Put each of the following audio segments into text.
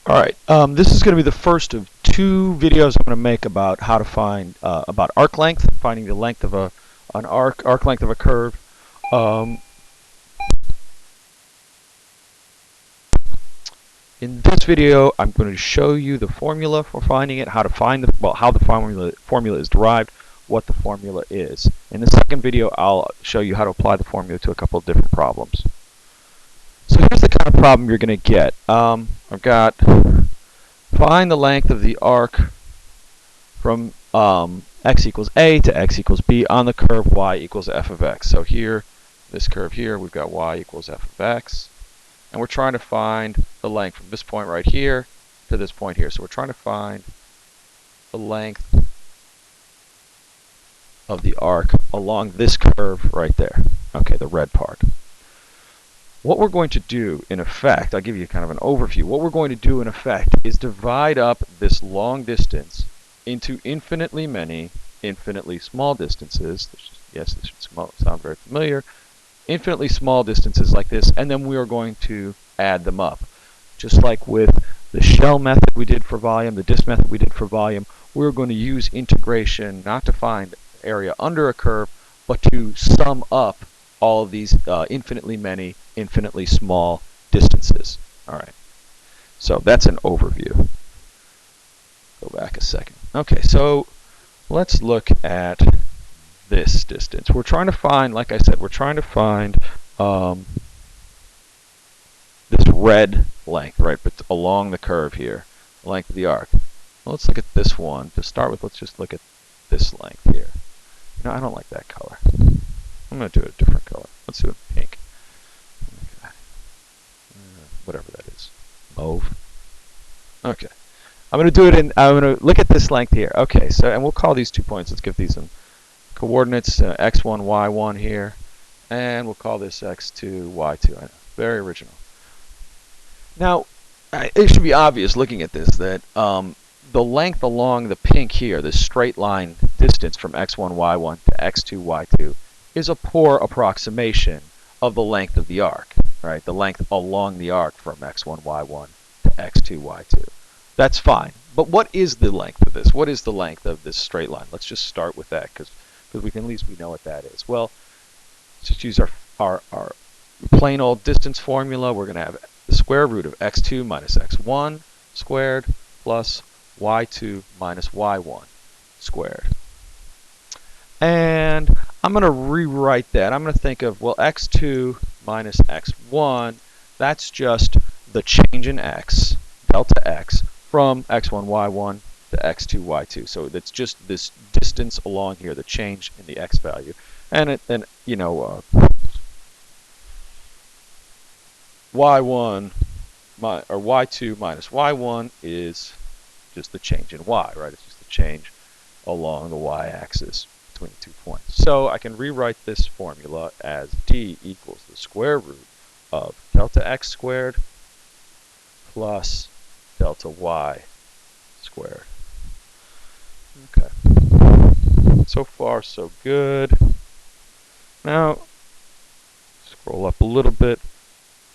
Alright, this is going to be the first of two videos I'm going to make about how to find, about arc length, finding the length of an arc length of a curve. In this video, I'm going to show you the formula for finding it, how to find how the formula is derived, what the formula is. In the second video, I'll show you how to apply the formula to a couple of different problems. So here's the kind of problem you're going to get. I've got find the length of the arc from x equals a to x equals b on the curve y equals f of x. So here, this curve here, we've got y equals f of x. And we're trying to find the length from this point right here to this point here. So we're trying to find the length of the arc along this curve right there. Okay, the red part. What we're going to do, in effect, I'll give you kind of an overview. What we're going to do, in effect, is divide up this long distance into infinitely many, infinitely small distances. Yes, this should sound very familiar. Infinitely small distances like this, and then we are going to add them up. Just like with the shell method we did for volume, the disk method we did for volume, we're going to use integration not to find area under a curve, but to sum up all of these infinitely many, infinitely small distances. All right, so that's an overview. Go back a second. Okay, so let's look at this distance. We're trying to find, like I said, we're trying to find this red length, right, but along the curve here, the length of the arc. Well, let's look at this one. To start with, let's just look at this length here. No, I don't like that color. I'm going to do a different color. Let's do it pink. Okay. Whatever that is. Mauve. Okay. I'm going to do it in, I'm going to look at this length here. Okay, so, and we'll call these 2 points. Let's give these some coordinates, x1, y1 here. And we'll call this x2, y2. I know, very original. Now, it should be obvious looking at this that the length along the pink here, this straight line distance from x1, y1 to x2, y2, is a poor approximation of the length of the arc, right? The length along the arc from x1, y1 to x2, y2. That's fine. But what is the length of this? What is the length of this straight line? Let's just start with that because we can at least we know what that is. Well, let's just use our plain old distance formula. We're going to have the square root of x2 minus x1 squared plus y2 minus y1 squared. And I'm going to rewrite that. I'm going to think of, well, x2 minus x1, that's just the change in x, delta x, from x1, y1 to x2, y2. So that's just this distance along here, the change in the x value. And y1 or y2 minus y1 is just the change in y, right? It's just the change along the y-axis between 2 points. So I can rewrite this formula as d equals the square root of delta x squared plus delta y squared. Okay. So far, so good. Now, scroll up a little bit,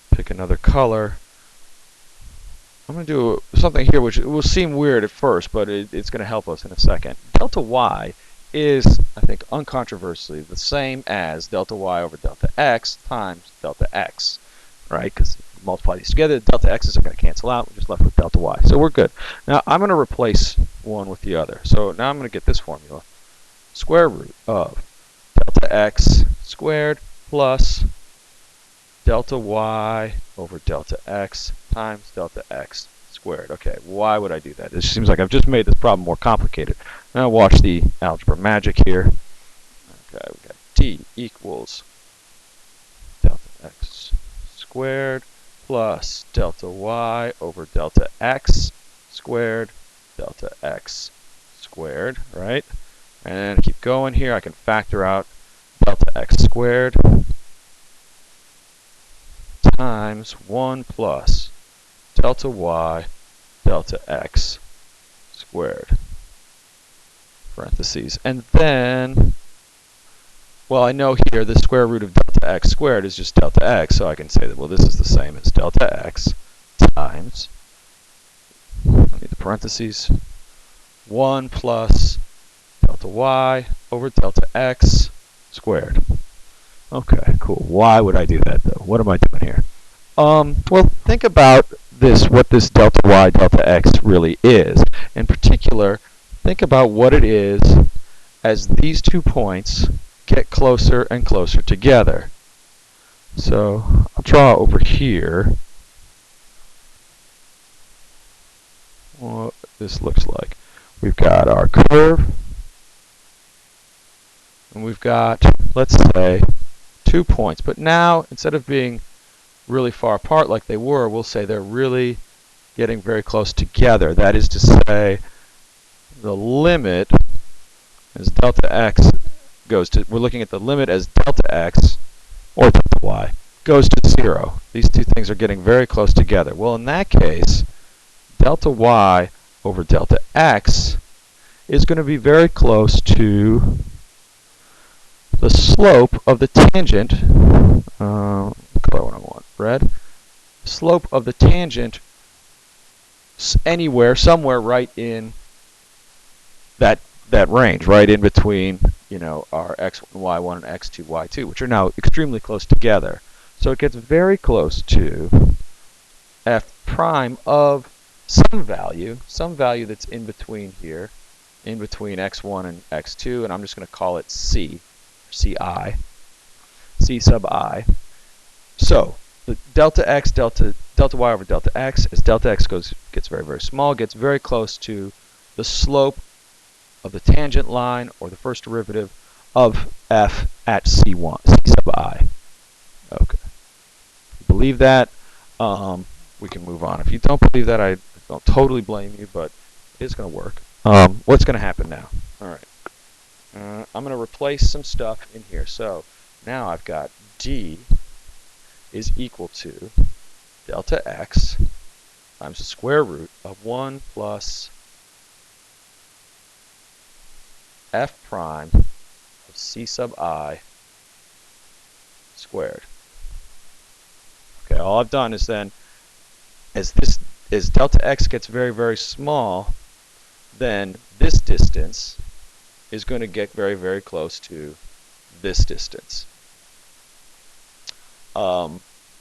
pick another color. I'm going to do something here which will seem weird at first, but it's going to help us in a second. Delta y is, I think, uncontroversially the same as delta y over delta x times delta x, right? Because multiply these together, the delta x's are going to cancel out. We're just left with delta y. So we're good. Now I'm going to replace one with the other. So now I'm going to get this formula. Square root of delta x squared plus delta y over delta x times delta x squared. Okay, why would I do that? It seems like I've just made this problem more complicated. Now watch the algebra magic here. Okay, we got d equals delta x squared plus delta y over delta x squared, delta x squared, right? And keep going here. I can factor out delta x squared times 1 plus delta y delta x squared, parentheses. And then, well, I know here the square root of delta x squared is just delta x, so I can say that, well, this is the same as delta x times parentheses, 1 plus delta y over delta x squared. Okay, cool. Why would I do that, though? What am I doing here? Well, think about this, what this delta y, delta x really is. In particular, think about what it is as these 2 points get closer and closer together. So I'll draw over here what this looks like. We've got our curve, and we've got, let's say, 2 points. But now, instead of being really far apart like they were, we'll say they're really getting very close together. That is to say, the limit as delta x goes to, we're looking at the limit as delta x, or delta y, goes to 0. These two things are getting very close together. Well, in that case, delta y over delta x is going to be very close to the slope of the tangent, color what I want, red, slope of the tangent anywhere, somewhere right in that range, right in between, you know, our x1, y1, and x2, y2, which are now extremely close together. So it gets very close to f prime of some value that's in between here, in between x1 and x2, and I'm just going to call it c, ci, c sub I. So the delta x, delta y over delta x, as delta x gets very, very small, gets very close to the slope of the tangent line, or the first derivative of f at c1, c sub I. Okay. If you believe that, we can move on. If you don't believe that, I don't totally blame you, but it's going to work. What's going to happen now? All right. I'm going to replace some stuff in here. So now I've got d is equal to delta x times the square root of 1 plus f prime of c sub I squared. Okay, all I've done is then, as delta x gets very, very small, then this distance is going to get very, very close to this distance.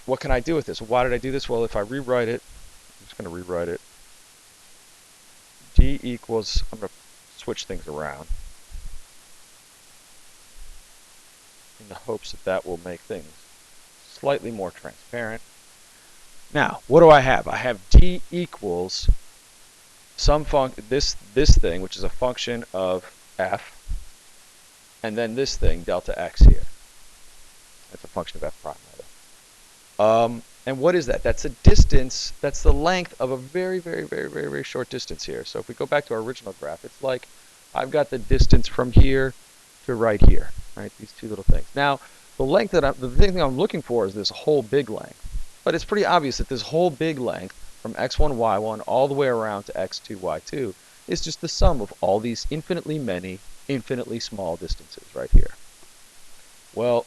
What can I do with this? Why did I do this? Well, if I rewrite it, I'm just going to rewrite it. D equals, I'm going to switch things around in the hopes that that will make things slightly more transparent. Now, what do I have? I have d equals some this thing, which is a function of f, and then this thing, delta x here. That's a function of f prime, rather. And what is that? That's a distance, that's the length of a very, very, very, very, very short distance here. So if we go back to our original graph, it's like I've got the distance from here to right here, right? These two little things. Now, the length the thing I'm looking for is this whole big length. But it's pretty obvious that this whole big length from x1, y1 all the way around to x2, y2 is just the sum of all these infinitely many, infinitely small distances right here. Well,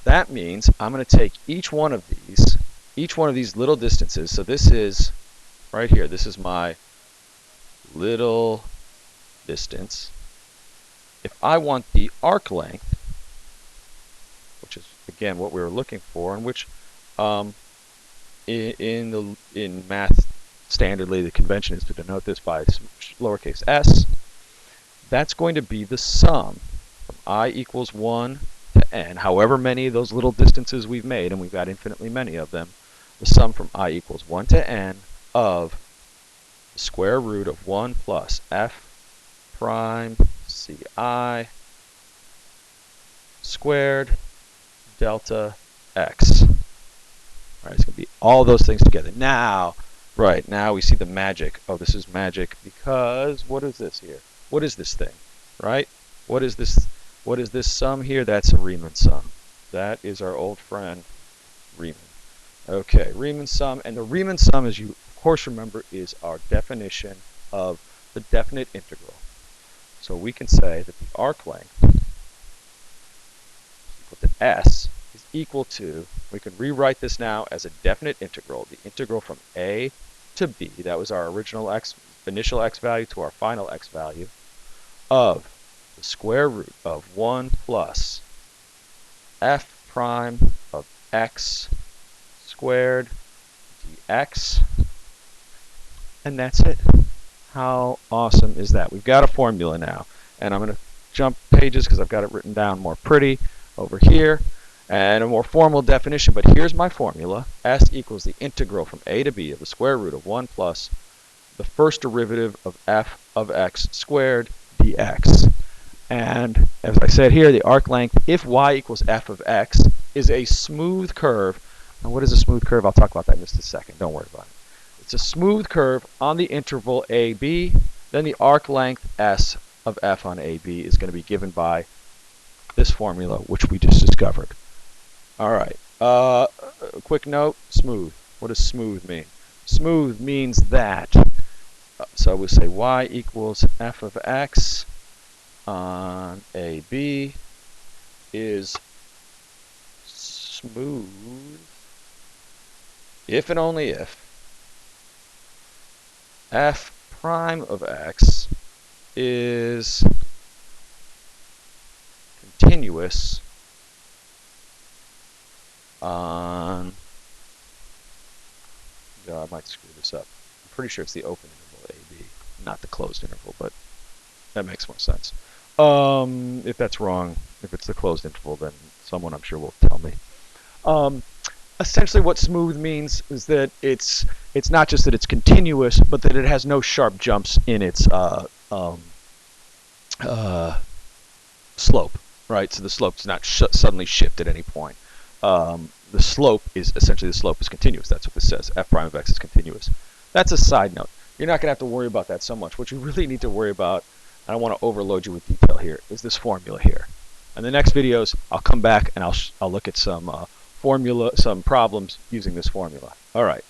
that means I'm going to take each one of these little distances. So this is right here. This is my little distance. If I want the arc length, which is again what we were looking for, and which in math standardly the convention is to denote this by lowercase s, that's going to be the sum from I equals 1 to n, however many of those little distances we've made, and we've got infinitely many of them, the sum from I equals 1 to n of the square root of 1 plus f prime ci squared delta x. All right, it's going to be all those things together. Now, right, now we see the magic. Oh, this is magic because what is this here? What is this thing, right? What is this sum here? That's a Riemann sum. That is our old friend, Riemann. Okay, Riemann sum. And the Riemann sum, as you of course remember, is our definition of the definite integral. So we can say that the arc length equal to s is equal to, we can rewrite this now as a definite integral, the integral from a to be, that was our original initial x value to our final x value, of the square root of 1 plus f prime of x squared dx. And that's it. How awesome is that? We've got a formula now. And I'm going to jump pages because I've got it written down more pretty over here. And a more formal definition, but here's my formula. S equals the integral from a to b of the square root of 1 plus the first derivative of f of x squared dx. And as I said here, the arc length, if y equals f of x, is a smooth curve. And what is a smooth curve? I'll talk about that in just a second. Don't worry about it. It's a smooth curve on the interval AB. Then the arc length S of f on AB is going to be given by this formula, which we just discovered. All right. A quick note, smooth. What does smooth mean? Smooth means that, so we'll say y equals f of x on AB is smooth if and only if f prime of x is continuous on, I might screw this up. I'm pretty sure it's the open interval AB, not the closed interval, but that makes more sense. If that's wrong, if it's the closed interval, then someone I'm sure will tell me. Essentially what smooth means is that it's not just that it's continuous, but that it has no sharp jumps in its slope, right? So the slope's not suddenly shift at any point. The slope is essentially, the slope is continuous. That's what this says. F prime of x is continuous. That's a side note. You're not going to have to worry about that so much. What you really need to worry about, I don't want to overload you with detail here, is this formula here. In the next videos, I'll come back and I'll look at some some problems using this formula. All right.